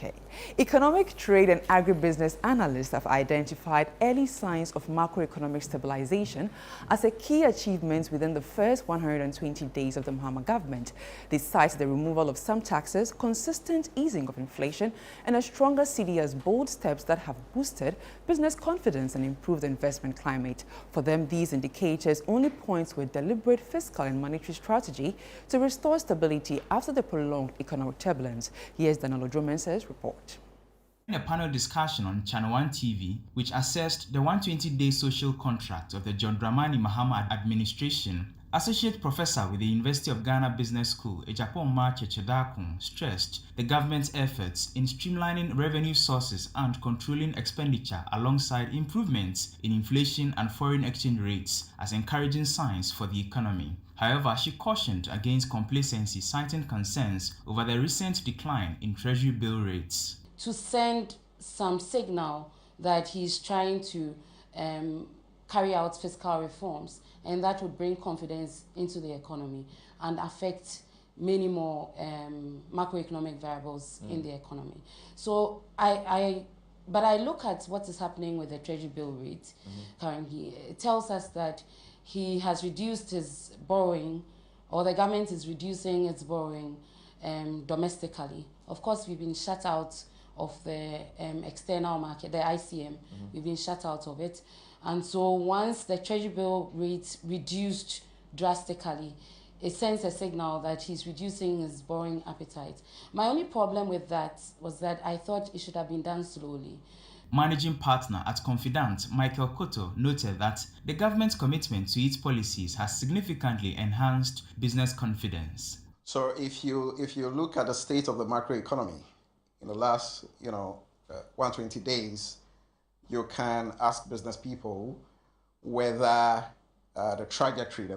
Okay. Economic, trade and agribusiness analysts have identified early signs of macroeconomic stabilization as a key achievement within the first 120 days of the Mahama government. They cite the removal of some taxes, consistent easing of inflation, and a stronger cedi as bold steps that have boosted business confidence and improved the investment climate. For them, these indicators only point to a deliberate fiscal and monetary strategy to restore stability after the prolonged economic turbulence. Here's Daniel Odromensa's report. In a panel discussion on ChannelOne TV, which assessed the 120-day social contract of the John Dramani Mahama administration, Associate Professor with the University of Ghana Business School, Ejapon Chechedakun, stressed the government's efforts in streamlining revenue sources and controlling expenditure alongside improvements in inflation and foreign exchange rates as encouraging signs for the economy. However, she cautioned against complacency, citing concerns over the recent decline in Treasury bill rates. To send some signal that he's trying to carry out fiscal reforms, and that would bring confidence into the economy and affect many more macroeconomic variables in the economy. So but I look at what is happening with the Treasury bill rate currently. It tells us that he has reduced his borrowing, or the government is reducing its borrowing domestically. Of course, we've been shut out of the external market, the ICM. We've been shut out of it. And so once the Treasury bill rate reduced drastically, it sends a signal that he's reducing his borrowing appetite. My only problem with that was that I thought it should have been done slowly. Managing partner at Confidant, Michael Cotto, noted that the government's commitment to its policies has significantly enhanced business confidence. So if you look at the state of the macroeconomy in the last 120 days, you can ask business people whether the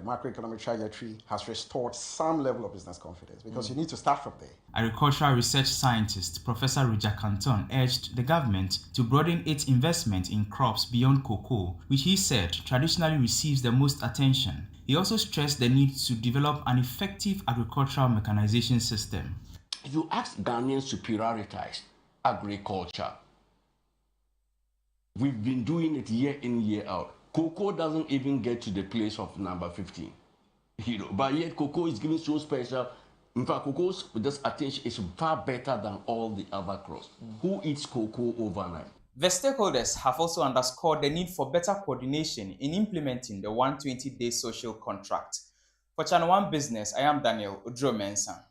macroeconomic trajectory has restored some level of business confidence, because you need to start from there. Agricultural research scientist Professor Ruja Canton urged the government to broaden its investment in crops beyond cocoa, which he said traditionally receives the most attention. He also stressed the need to develop an effective agricultural mechanization system. You ask Ghanaians to prioritize agriculture. We've been doing it year in, year out. Cocoa doesn't even get to the place of number 15. But yet cocoa is given so special. In fact, cocoa's with this attention is far better than all the other crops. Who eats cocoa overnight? The stakeholders have also underscored the need for better coordination in implementing the 120-day social contract. For ChannelOne Business, I am Daniel Odromensa.